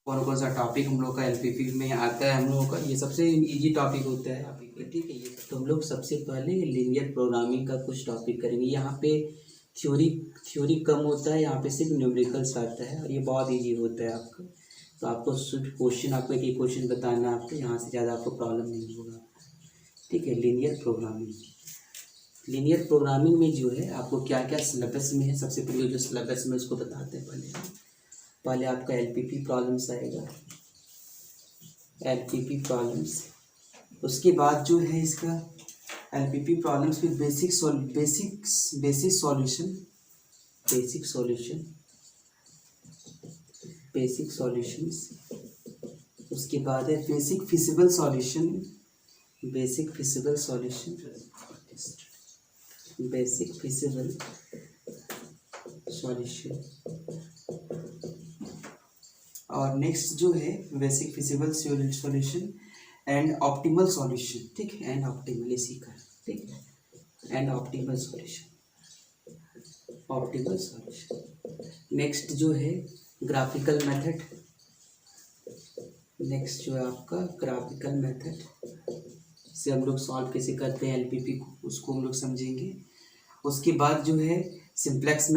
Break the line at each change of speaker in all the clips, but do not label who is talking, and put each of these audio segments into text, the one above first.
कौन सा टॉपिक हम लोग का एलपीपी में आता है हम लोगों का, ये सबसे इजी टॉपिक होता है आप ठीक है। ये तो हम लोग सबसे पहले लीनियर प्रोग्रामिंग का कुछ टॉपिक करेंगे। यहाँ पे थ्योरी कम होता है, यहाँ पे सिर्फ न्यूमेरिकल्स आता है और ये बहुत इजी होता है आपका। तो आपको सिर्फ क्वेश्चन, आपको एक क्वेश्चन बताना है आपको, यहाँ से ज़्यादा आपको प्रॉब्लम नहीं होगा ठीक है। लीनियर प्रोग्रामिंग में जो है आपको क्या क्या सिलेबस में है, सबसे पहले जो सिलेबस में उसको बताते हैं। पहले आपका एलपीपी प्रॉब्लम्स आएगा, एलपीपी प्रॉब्लम्स। उसके बाद जो है इसका एलपीपी प्रॉब्लम्स फिर बेसिक सॉल्यूशंस। उसके बाद है बेसिक फिजिबल सॉल्यूशन। और नेक्स्ट जो है basic feasible solution and optimal solution ठीक है। एंड ऑप्टिमल इसी का ठीक है, एंड ऑप्टिमल सॉल्यूशन। नेक्स्ट जो है ग्राफिकल मेथड, नेक्स्ट जो है आपका ग्राफिकल मेथड से हम लोग सॉल्व कैसे करते हैं एलपीपी को, उसको हम लोग समझेंगे। उसके बाद जो है सिंप्लेक्स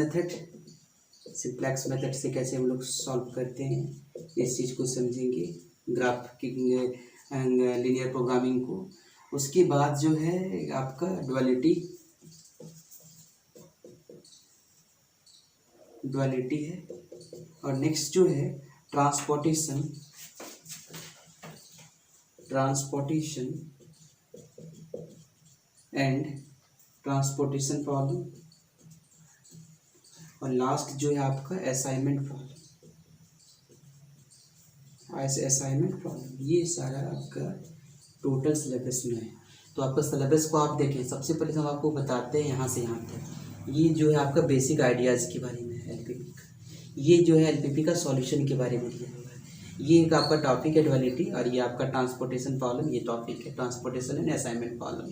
मेथड से कैसे हम लोग सॉल्व करते हैं इस चीज़ को समझेंगे, लीनियर प्रोग्रामिंग को। उसके बाद जो है आपका डुअलिटी है। और नेक्स्ट जो है ट्रांसपोर्टेशन एंड ट्रांसपोर्टेशन प्रॉब्लम। और लास्ट जो है आपका असाइनमेंट प्रॉब्लम। ये सारा आपका टोटल सिलेबस में है। तो आपका सिलेबस को आप देखें, सबसे पहले हम आपको बताते हैं यहाँ से यहाँ तक। ये जो है आपका बेसिक आइडियाज़ के बारे में है एलपीपी का, ये जो है एलपीपी का सॉल्यूशन के बारे में दिया हुआ है। ये एक आपका टॉपिक है डुअलिटी, और ये आपका ट्रांसपोर्टेशन प्रॉब्लम, ये टॉपिक है ट्रांसपोर्टेशन एंड असाइनमेंट प्रॉब्लम।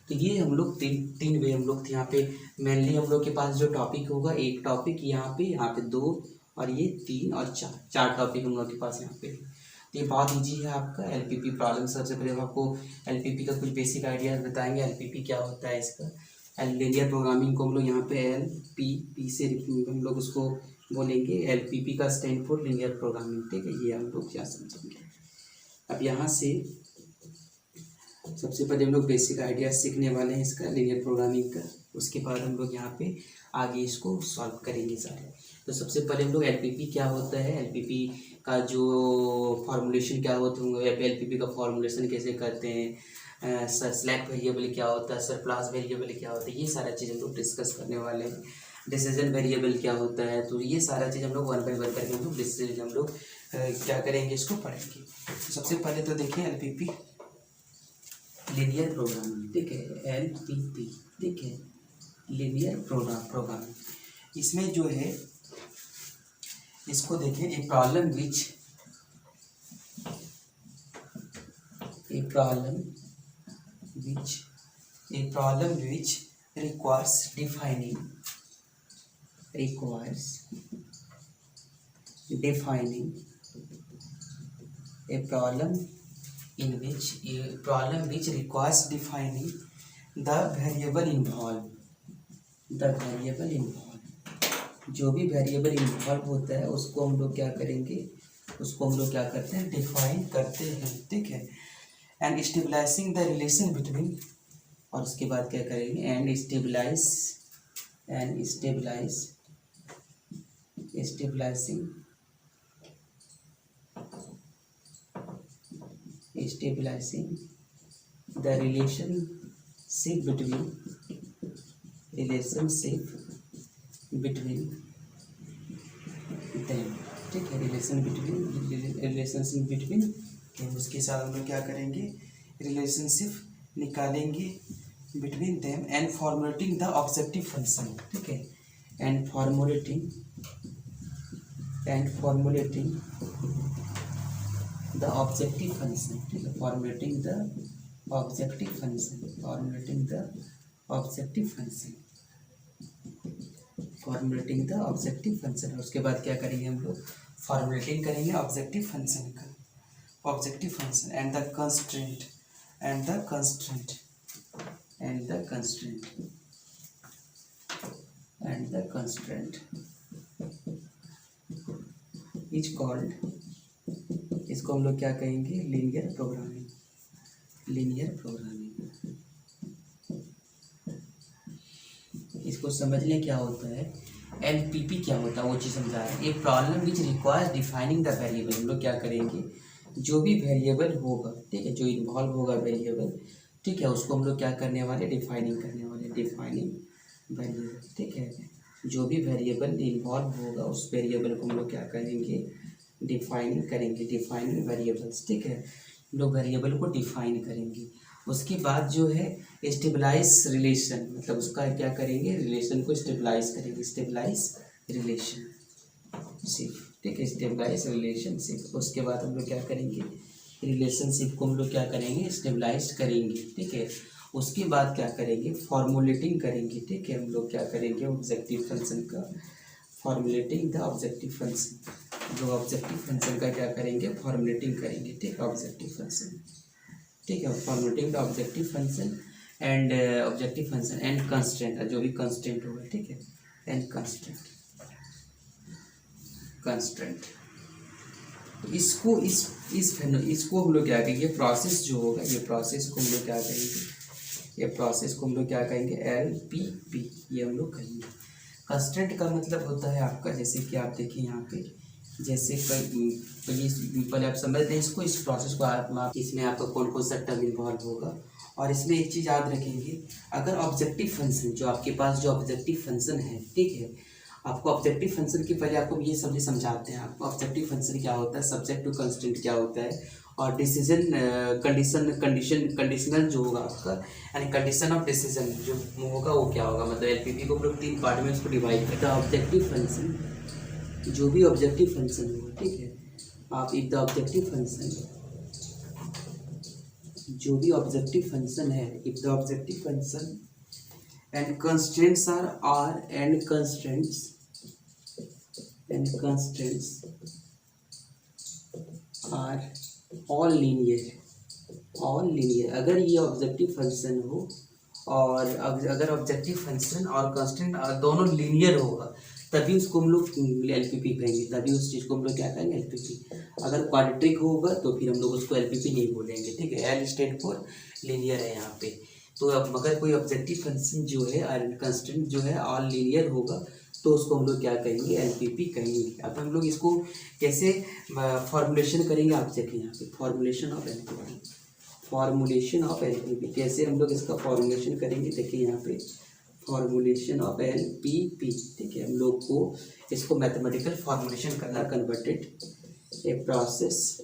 तो ये हम लोग तीन वे हम लोग यहाँ पे मेनली हम लोग के पास जो टॉपिक होगा, एक टॉपिक यहाँ पे 2 और ये 3 और 4 टॉपिक हम लोग के पास यहाँ पे। तो ये बहुत ईजी है आपका एलपीपी प्रॉब्लम। सबसे पहले हम आपको एलपीपी का कुछ बेसिक आइडियाज बताएंगे, एलपीपी क्या होता है इसका। लीनियर प्रोग्रामिंग को हम लोग यहाँ पे एलपीपी से हम लोग उसको बोलेंगे, एलपीपी का स्टैंड फॉर लीनियर प्रोग्रामिंग ठीक है। ये हम लोग क्या समझेंगे। अब यहाँ से सबसे पहले हम लोग बेसिक आइडिया सीखने वाले हैं इसका लीनियर प्रोग्रामिंग का। उसके बाद हम लोग यहाँ पे आगे इसको सॉल्व करेंगे सारे। तो सबसे पहले हम लोग एलपीपी क्या होता है, एलपीपी का जो फॉर्मूलेशन क्या होते होंगे, एलपीपी का फॉर्मूलेशन कैसे करते हैं, स्लैक वेरिएबल क्या होता है, सरप्लस वेरिएबल क्या होता है, ये सारा चीज़ हम लोग डिस्कस करने वाले हैं। डिसीजन वेरिएबल क्या होता है, तो ये सारा चीज़ हम लोग 1 बाय 1 करके हम लोग क्या करेंगे, इसको पढ़ेंगे। तो सबसे पहले तो देखिए एलपीपी लीनियर प्रोग्रामिंग ठीक है, एलपीपी ठीक है, लीनियर प्रोग्रामिंग। इसमें जो है इसको देखें, a problem which requires defining a problem which requires defining the variable involved। जो भी वेरिएबल इन्वॉल्व होता है उसको हम लोग क्या करेंगे, उसको हम लोग क्या करते हैं, डिफाइन करते हैं ठीक है। And stabilising the relation between, और उसके बाद क्या करेंगे, and stabilising the relationship between them ठीक है, रिलेशनशिप बिटवीन। उसके साथ हम लोग क्या करेंगे, रिलेशनशिप निकालेंगे between them and formulating the objective function ठीक है, and formulating the objective function ठीक है, फॉर्मुलेटिंग द ऑब्जेक्टिव फंक्शन। उसके बाद क्या करेंगे हम लोग, फॉर्मुलेटिंग करेंगे ऑब्जेक्टिव फंक्शन का, objective function and the constraint and the constraint and the constraint and the constraint is called, इसको हम लोग क्या कहेंगे, लीनियर प्रोग्रामिंग, लीनियर प्रोग्रामिंग। इसको समझ लें क्या होता है, एलपीपी क्या होता है वो चीज़ समझा रहे हैं। A problem which requires defining the variable, हम लोग क्या करेंगे, जो भी वेरिएबल होगा, ठीक है, जो इन्वॉल्व होगा वेरिएबल, ठीक है, उसको हम लोग क्या करने वाले, डिफाइनिंग करने वाले, डिफाइनिंग वेरिएबल, ठीक है। जो भी वेरिएबल इन्वॉल्व होगा उस वेरिएबल को हम लोग क्या करेंगे, डिफाइनिंग करेंगे, डिफाइनिंग वेरिएबल्स, ठीक है, हम लोग वेरिएबल को डिफाइन करेंगे। उसके बाद जो है स्टेबलाइज रिलेशन, मतलब उसका क्या करेंगे, रिलेशन को स्टेबलाइज करेंगे, स्टेबलाइज रिलेशनशिप, ठीक है, स्टेबलाइज रिलेशनशिप। उसके बाद हम लोग क्या करेंगे, रिलेशनशिप को हम लोग क्या करेंगे, स्टेबलाइज करेंगे, ठीक है। उसके बाद क्या करेंगे, फॉर्मुलेटिंग करेंगे, ठीक है, हम लोग क्या करेंगे, ऑब्जेक्टिव फंक्शन का, फॉर्मुलेटिंग द ऑब्जेक्टिव फंक्शन, जो ऑब्जेक्टिव फंक्शन का क्या करेंगे, फॉर्मुलेटिंग करेंगे, ठीक है, ऑब्जेक्टिव फंक्शन, ठीक है, formulating the objective function and objective function and constraint, जो भी कंस्ट्रेंट होगा, ठीक है, एंड कंस्ट्रेंट, कंस्ट्रेंट। इसको इसको हम लोग क्या करेंगे, प्रोसेस जो होगा, ये प्रोसेस को हम लोग क्या करेंगे, ये प्रोसेस को हम लोग क्या कहेंगे, LPP, ये हम लोग कहेंगे। कंस्ट्रेंट का मतलब होता है आपका, जैसे कि आप देखिए यहाँ पे, जैसे पहले आप समझते हैं इसको, इस प्रोसेस को आप इसमें आपका कौन कौन सा टर्म इन्वॉल्व होगा। और इसमें एक चीज़ याद रखेंगे, अगर ऑब्जेक्टिव फंक्शन जो आपके पास जो ऑब्जेक्टिव फंक्शन है, ठीक है, आपको ऑब्जेक्टिव फंक्शन के पहले आपको ये समझाते हैं, आपको ऑब्जेक्टिव फंक्शन क्या होता है, सब्जेक्ट टू कंस्ट्रेंट क्या होता है, और डिसीजन कंडीशनल जो होगा आपका, यानी कंडीशन ऑफ डिसीजन जो होगा वो क्या होगा, मतलब एलपीपी को हम लोग 3 पार्ट में उसको डिवाइड करते हैं। ऑब्जेक्टिव फंक्शन, जो भी ऑब्जेक्टिव फंक्शन होगा, ठीक है, आप इफ द ऑब्जेक्टिव फंक्शन, जो भी ऑब्जेक्टिव फंक्शन है, if the objective function and constraints are and constraints are all linear, अगर ये ऑब्जेक्टिव फंक्शन हो और अगर ऑब्जेक्टिव फंक्शन और कंस्ट्रेंट दोनों लीनियर होगा, तभी उसको हम लोग एलपीपी कहेंगे, तभी उस चीज़ को हम लोग क्या कहेंगे, एलपीपी। अगर क्वाड्रेटिक होगा तो फिर हम लोग उसको एलपीपी नहीं बोलेंगे, ठीक है, एल स्टैंड फॉर लीनियर है यहाँ पे। तो अब अगर कोई ऑब्जेक्टिव फंक्शन जो है और कंस्ट्रेंट जो है ऑल लीनियर होगा तो उसको हम लोग क्या कहेंगे, एलपीपी कहेंगे। अब हम लोग इसको कैसे फॉर्मुलेशन करेंगे, आप देखिए यहाँ पे, formulation of LPP, formulation of LPP कैसे हम लोग इसका फॉर्मुलेशन करेंगे, देखिए यहाँ पे, फॉर्मुलेशन ऑफ एलपीपी, ठीक है, हम लोग को इसको मैथमेटिकल फॉर्मुलेशन करना, converted a process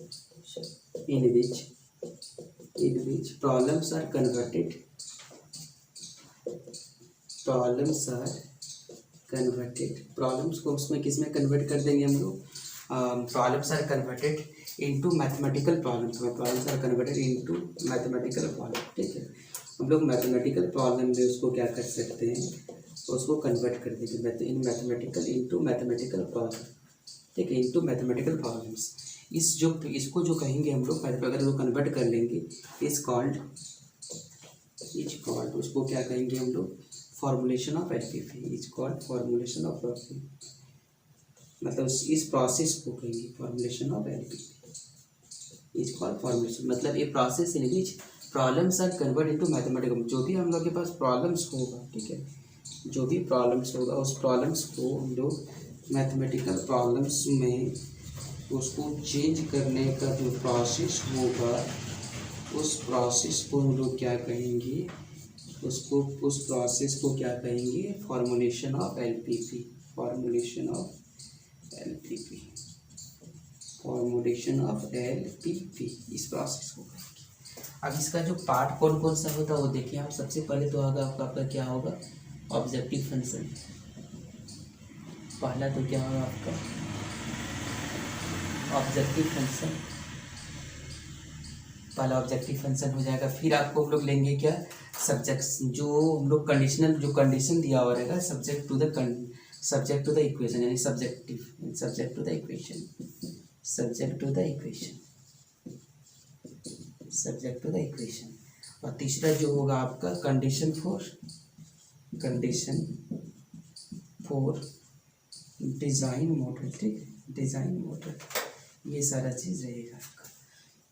in which problems are converted, problems को उसमें किस में कन्वर्ट कर देंगे हम लोग, problems are converted into mathematical problems, problems are converted into mathematical problem, ठीक है, हम लोग मैथमेटिकल प्रॉब्लम में उसको क्या कर सकते हैं, उसको कन्वर्ट कर देंगे इन मैथमेटिकल इनटू मैथमेटिकल प्रॉब्लम, ठीक है, इनटू मैथमेटिकल प्रॉब्लम्स। इसको जो कहेंगे हम लोग, अगर वो कन्वर्ट कर लेंगे, इज कॉल्ड उसको क्या कहेंगे हम लोग, formulation of LPP, is called formulation of LPP, मतलब इस प्रोसेस को कहेंगे formulation of LPP, is called formulation, मतलब ये process in which problems are convert into mathematical, जो भी हम लोग के पास प्रॉब्लम्स होगा, ठीक है, जो भी प्रॉब्लम्स होगा उस प्रॉब्लम्स को हम लोग मैथमेटिकल प्रॉब्लम्स में उसको चेंज करने का जो प्रोसेस होगा, उस प्रोसेस को हम लोग क्या कहेंगे, उस प्रोसेस को क्या कहेंगे, formulation of LPP, formulation of LPP, formulation of LPP, इस प्रोसेस को कहेंगे। अब इसका जो पार्ट कौन कौन सा होता है वो देखिए आप, सबसे पहले तो होगा आपका क्या होगा, ऑब्जेक्टिव फंक्शन, पहला तो क्या होगा आपका ऑब्जेक्टिव फंक्शन, पहला ऑब्जेक्टिव फंक्शन हो जाएगा। फिर आपको हम लोग लेंगे क्या, सब्जेक्ट, जो हम लोग कंडीशनल, जो कंडीशन दिया हुआ रहेगा, subject to the subject to the equation यानी subjective, subject to the equation, subject to the equation, subject to the equation. और तीसरा जो होगा आपका condition for, condition for design model, ठीक है, डिज़ाइन मॉडल, ये सारा चीज़ रहेगा आपका।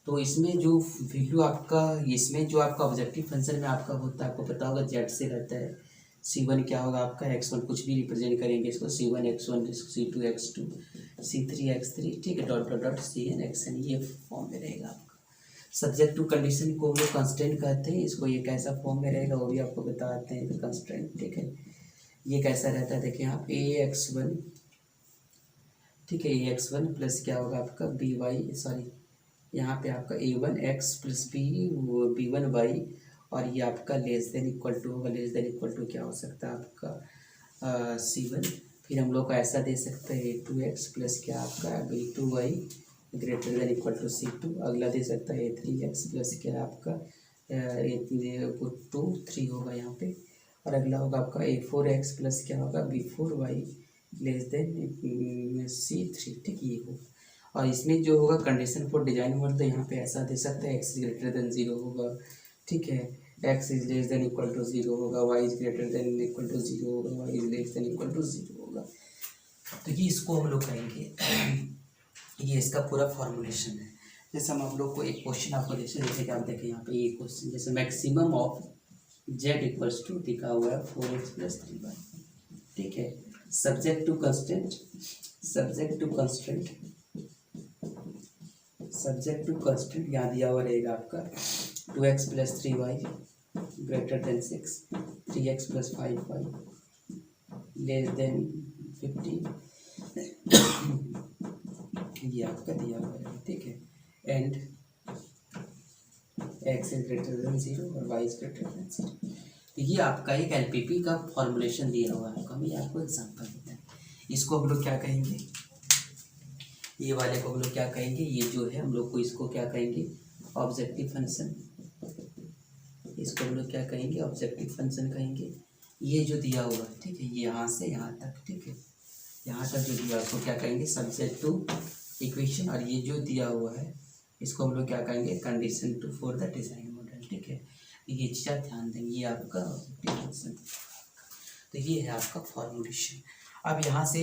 तो इसमें जो वैल्यू आपका, इसमें जो आपका ऑब्जेक्टिव फंक्शन में आपका होता है, आपको पता होगा जेड से रहता है। C1 क्या होगा आपका, x1 कुछ भी रिप्रेजेंट करेंगे इसको, C1 x1, C2 x2, C3 x3, ठीक है, dot dot dot Cn xn, ये फॉर्म में रहेगा आपका। सब्जेक्ट टू कंडीशन को हम लोग कंस्टेंट कहते हैं, इसको ये कैसा फॉर्म में रहेगा वो भी आपको बताते हैं, कंस्टेंट, ठीक है। ये कैसा रहता है देखिए आप, ax1, ठीक है, ax1 प्लस क्या होगा आपका by, सॉरी यहाँ पे आपका a1x प्लस b1y, और ये आपका लेस देन इक्वल टू होगा, लेस देन इक्वल टू क्या हो सकता है आपका C1। फिर हम लोग को ऐसा दे सकते हैं a2x प्लस क्या आपका b2y greater than equal to C2। अगला दे सकता है a3x प्लस क्या आपका a2 3 होगा यहाँ पे। और अगला होगा आपका a4x प्लस क्या होगा b4y लेस देन C3, ठीक, ये होगा। और इसमें जो होगा कंडीशन फॉर डिजाइन मॉडल, तो यहाँ पे ऐसा दे सकते हैं x इज ग्रेटर देन 0 होगा, ठीक है, x is less than equal to 0 होगा, y is greater than equal to 0 होगा, y is less than equal to 0 होगा। तो ये इसको हम लोग करेंगे, ये इसका पूरा फॉर्मुलेशन है। जैसे हम लोग को एक क्वेश्चन आपको जैसे कि आप देखें यहाँ पे ये क्वेश्चन, जैसे maximum of z equals to दिखा हुआ है 4x प्लस 3y, ठीक है, subject to constant, subject to constant, subject to constant यहाँ दिया हुआ रहेगा आपका 2x plus 3y greater than 6, 3x plus 5y less than 15, ये आपका दिया हुआ है, ठीक है, and x is greater than 0 और y इज ग्रेटर देन 0। तो ये आपका एक LPP का फॉर्मुलेशन दिया हुआ है, हम ये आपको एग्जांपल देते हैं। इसको हम लोग क्या कहेंगे, ये वाले को हम लोग क्या कहेंगे, ये जो है हम लोग को इसको क्या कहेंगे, ऑब्जेक्टिव फंक्शन, इसको हम लोग क्या कहेंगे, ऑब्जेक्टिव फंक्शन कहेंगे। ये जो दिया हुआ है, ठीक है, ये यहाँ से यहाँ तक, ठीक है, यहाँ तक जो दिया उसको क्या कहेंगे, सब्जेक्ट टू इक्वेशन। और ये जो दिया हुआ है इसको हम लोग क्या कहेंगे, condition to for the design model, ठीक है। ये चीज़ ध्यान देंगे, ये आपका ऑब्जेक्टिव फंक्शन। तो ये है आपका फॉर्मुलेशन। अब यहाँ से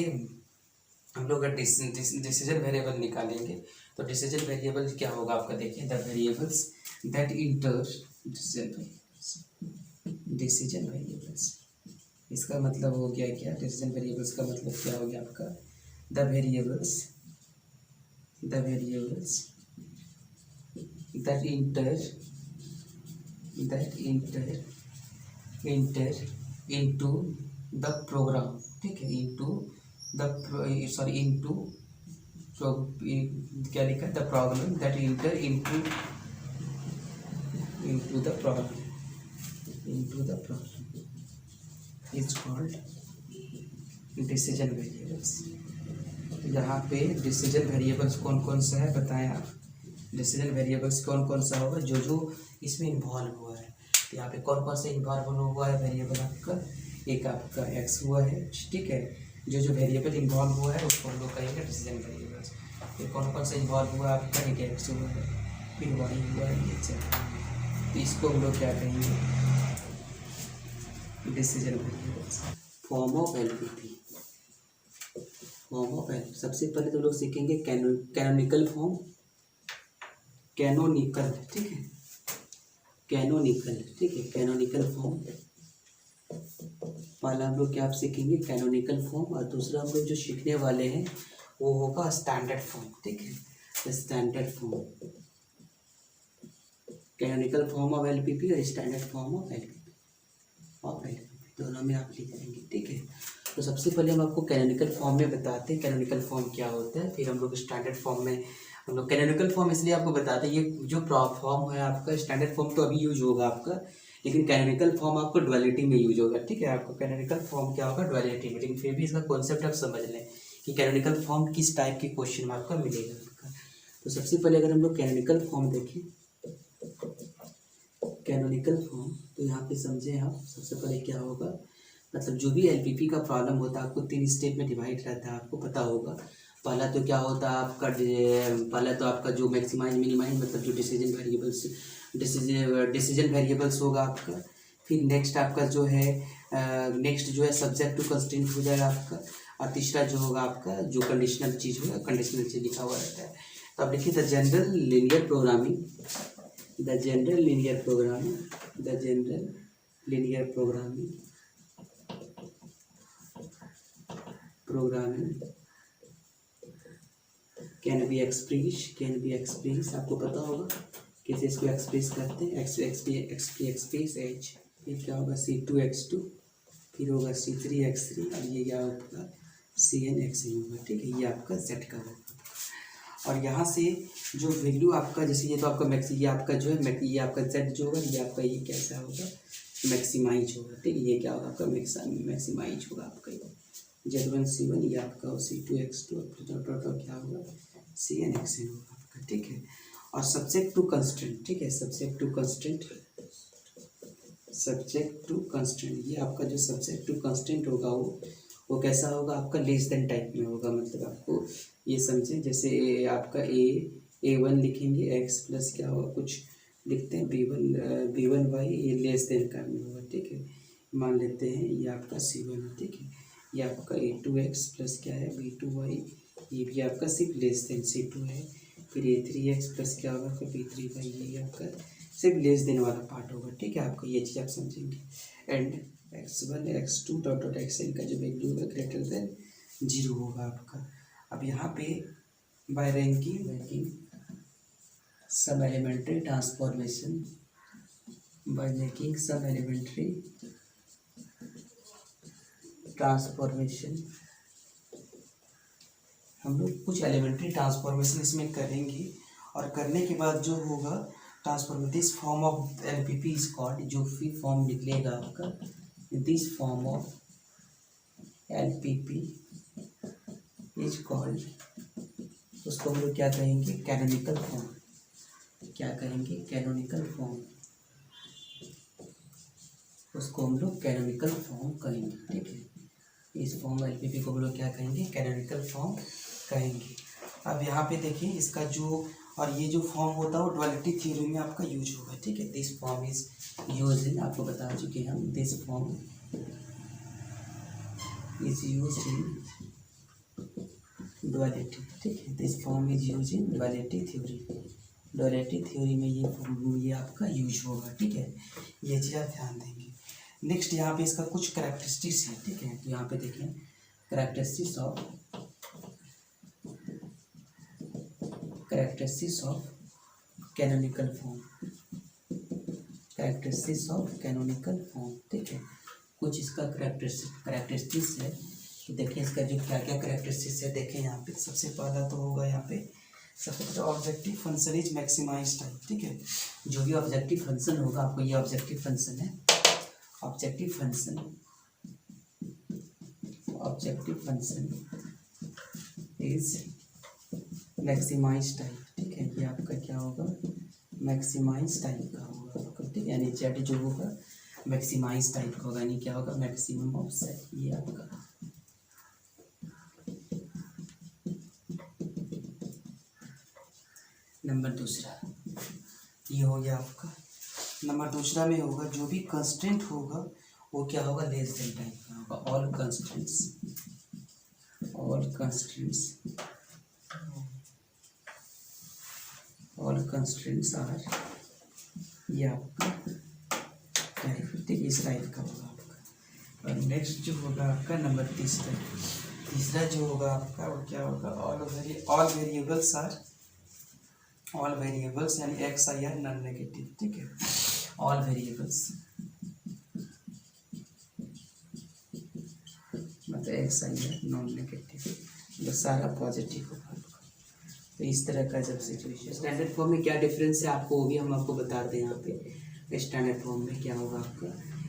हम लोग अगर डिसीजन वेरिएबल निकालेंगे, तो डिसीजन वेरिएबल क्या होगा आपका, देखिए, the variables that inter decision variables, इसका मतलब हो गया क्या, डिसीजन वेरिएबल्स का मतलब क्या हो गया आपका, the variables that enter into the program, ठीक है, इनटू क्या लिखा, the problem that enter into the problem is called decision variables. यहाँ पे डिसीजन वेरिएबल्स कौन कौन सा है बताएं आप, डिसीजन वेरिएबल्स कौन कौन सा होगा, जो जो इसमें इन्वॉल्व हुआ है। तो यहाँ पे कौन कौन सा इन्वॉल्व हुआ है वेरिएबल आपका, एक आपका x हुआ है, ठीक है, जो जो वेरिएबल इन्वॉल्व हुआ है उसको हम लोग कहेंगे डिसीजन वेरिएबल्स। तो कौन कौन सा इन्वॉल्व हुआ है आपका, एक x हुआ है, फिर y हुआ है, ये चल, तो इसको हम लोग क्या कहेंगे, decision variables. Form of LPP, form of LPP सबसे पहले तो लोग सीखेंगे कैनोनिकल फॉर्म, कैनोनिकल, ठीक है, कैनोनिकल, ठीक है, कैनोनिकल फॉर्म। पहला हम लोग क्या आप सीखेंगे, कैनोनिकल फॉर्म, और दूसरा हम लोग जो सीखने वाले हैं वो होगा स्टैंडर्ड फॉर्म, ठीक है, standard form, canonical form of LPP और स्टैंडर्ड फॉर्म ऑफ LPP दोनों में आप लिख देंगे, ठीक है। तो सबसे पहले हम आपको कैनोनिकल फॉर्म में बताते हैं कैनोनिकल फॉर्म क्या होता है, फिर हम लोग स्टैंडर्ड फॉर्म में, हम लोग कैनोनिकल फॉर्म इसलिए आपको बताते हैं, ये जो फॉर्म है आपका, स्टैंडर्ड फॉर्म तो अभी यूज होगा आपका, लेकिन कैनोनिकल फॉर्म आपको डुअलिटी में यूज होगा, ठीक है, आपको कैनोनिकल फॉर्म क्या होगा, डुअलिटी में, लेकिन फिर भी इसका कॉन्सेप्ट आप समझ लें कि कैनोनिकल फॉर्म किस टाइप के क्वेश्चन में आपका मिलेगा आपका। तो सबसे पहले अगर हम लोग कैनोनिकल फॉर्म देखें, कैनोनिकल फॉर्म, तो यहाँ पे समझें आप, सबसे पहले क्या होगा, मतलब जो भी एलपीपी का प्रॉब्लम होता है आपको 3 स्टेप में डिवाइड रहता है, आपको पता होगा। पहला तो क्या होता है आपका, पहला तो आपका जो मैक्सिमाइज मिनिमाइज मतलब जो डिसीजन वेरिएबल्स होगा आपका। फिर नेक्स्ट आपका जो है सब्जेक्ट टू कंस्ट्रेंट हो जाएगा आपका। और तीसरा जो होगा आपका जो कंडीशनल चीज़ होगा, कंडीशनल चीज़ लिखा हुआ रहता है। तो आप देखिए the general linear programming can be express, आपको पता होगा कैसे इसको एक्सप्रेस करते हैं। एक्सप्रेस एच, फिर क्या होगा C2X2, फिर होगा C3X3, और ये क्या होगा CNXN होगा। ठीक है, ये आपका सेट का होगा। और यहाँ से जो वैल्यू आपका, जैसे ये तो आपका ये आपका जो है ये आपका Z जो होगा, ये आपका ये कैसा होगा मैक्सिमाइज होगा। ठीक है, ये क्या होगा आपका मैक्सिमाइज होगा आपका Z1 C1, ये आपका C2X2, क्या होगा CNXN होगा आपका। ठीक है, और सब्जेक्ट टू कंस्ट्रेंट, ठीक है, सब्जेक्ट टू कंस्ट्रेंट, ये आपका जो सब्जेक्ट टू कंस्ट्रेंट होगा वो कैसा होगा आपका लेस देन टाइप में होगा। मतलब आपको ये समझें, जैसे आपका A1 लिखेंगे x प्लस क्या होगा, कुछ लिखते हैं B1y, ये लेस देन का में होगा। ठीक है, मान लेते हैं ये आपका C1 है। ठीक है, ये आपका A2x प्लस क्या है B2y, ये भी आपका सिर्फ लेस देन C2 है। फिर A3x प्लस क्या होगा आपका B3y, ये आपका सिर्फ लेस देन वाला पार्ट होगा। ठीक है, आपको ये चीज़ आप समझेंगे। And x1 x2 dot dot xn का जो वैल्यू होगा ग्रेटर देन 0 होगा आपका। अब यहाँ पे बाय रैंकिंग सब एलिमेंट्री ट्रांसफॉर्मेशन, बाय मेकिंग सब एलिमेंट्री ट्रांसफॉर्मेशन, हम लोग कुछ एलिमेंट्री ट्रांसफॉर्मेशन इसमें करेंगे। और करने के बाद जो होगा transformation, this form of LPP is called, जो भी फॉर्म निकलेगा आपका, this form of LPP is called, उसको हम लोग क्या कहेंगे कैनोनिकल फॉर्म। क्या कहेंगे कैनोनिकल फॉर्म, उसको हम लोग कैनोनिकल फॉर्म कहेंगे। ठीक है, इस फॉर्म एलपीपी को हम लोग क्या कहेंगे कैनोनिकल फॉर्म कहेंगे। अब यहाँ पे देखिए इसका जो, और ये जो फॉर्म होता है वो डुअलिटी थ्योरी में आपका यूज होगा। ठीक है, this form is use in, आपको बता चुके हैं हम, this form is use in duality. ठीक है, this form is use in duality theory में ये आपका यूज होगा। ठीक है, ये चीज़ आप ध्यान देंगे। नेक्स्ट यहाँ पे इसका कुछ कैरेक्टरिस्टिक्स है। ठीक है, तो यहाँ पे देखें कैरेक्टरिस्टिक्स ऑफ कैनोनिकल फॉर्म, ठीक है, कुछ इसका कैरेक्टरिस्टिक्स है। तो देखिए इसका जो क्या क्या कैरेक्टरिस्टिक्स है, देखें यहाँ पे सबसे पहला तो होगा यहाँ पे सबसे पहले objective function is maximise type. ठीक है, जो भी ऑब्जेक्टिव फंक्शन होगा आपको, ये ऑब्जेक्टिव फंक्शन है, objective function is maximise type. ठीक है, ये आपका क्या होगा मैक्सिमाइज टाइप का होगा आपका। ठीक है, यानी जेड जो होगा मैक्सिमाइज टाइप का होगा, यानी क्या होगा मैक्सिमम ऑफ सेट। ये आपका नंबर दूसरा, ये हो गया आपका। नंबर दूसरा में होगा जो भी कंस्ट्रेंट होगा वो क्या होगा लेस देन टाइप का होगा। ऑल कंस्ट्रेंट्स आर, ये आपका टाइप। ठीक है, इस टाइप का होगा आपका। और नेक्स्ट जो होगा आपका नंबर तीसरा जो होगा आपका वो क्या होगा ऑल वेरिएबल्स यानी x I R non negative. ठीक है, ऑल वेरिएबल्स मतलब x I R non negative, ये सारा पॉजिटिव होगा आपका। तो इस तरह का जब सिचुएशन, स्टैंडर्ड फॉर्म में क्या डिफरेंस है आपको वो भी हम आपको बताते हैं। यहाँ पे स्टैंडर्ड फॉर्म में क्या होगा आपका,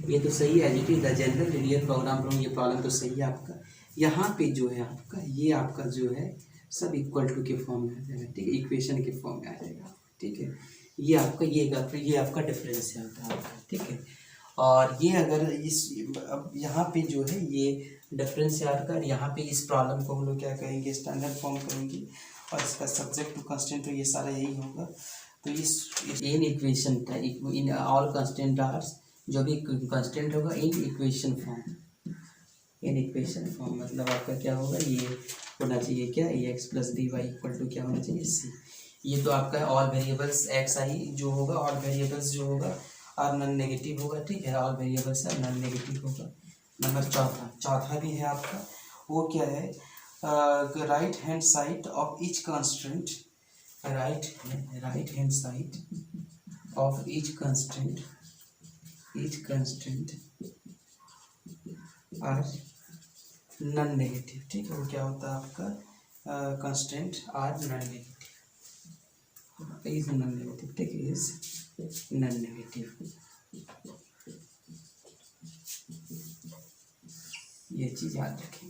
ये तो सही है जी, द जनरल लीनियर प्रोग्राम, ये प्रॉब्लम तो सही है आपका। यहाँ पे जो है आपका ये आपका जो है सब इक्वल टू के फॉर्म में आ जाएगा। ठीक है, इक्वेशन के फॉर्म में आ जाएगा। ठीक है, ये आपका ये आपका डिफरेंस है आपका। ठीक है, और ये अगर इस अब यहाँ पे जो है ये डिफरेंस याद कर, यहाँ पे इस प्रॉब्लम को हम लोग क्या करेंगे, स्टैंडर्ड फॉर्म करेंगे और इसका सब्जेक्ट टू कंस्टेंट तो ये सारा यही होगा। तो इस इन इक्वेशन का इन ऑल कंस्टेंट आर, जो भी कंस्टेंट होगा in equation form, in equation form मतलब आपका क्या होगा, ये होना चाहिए क्या, A X plus B Y equal to क्या होना चाहिए, सी। ये तो आपका ऑल वेरिएबल्स एक्स आई जो होगा, ऑल वेरिएबल्स जो होगा और नॉन नेगेटिव होगा, ठीक है, ऑल वेरिएबल्स है नॉन नेगेटिव होगा। नंबर चौथा भी है आपका, वो क्या है, right hand side of each constant, right hand side of each constant are non negative, ठीक है। वो क्या होता है आपका, constant are non negative, is non negative, ठीक है, इज नॉन नेगेटिव। ये चीज़ याद रखें।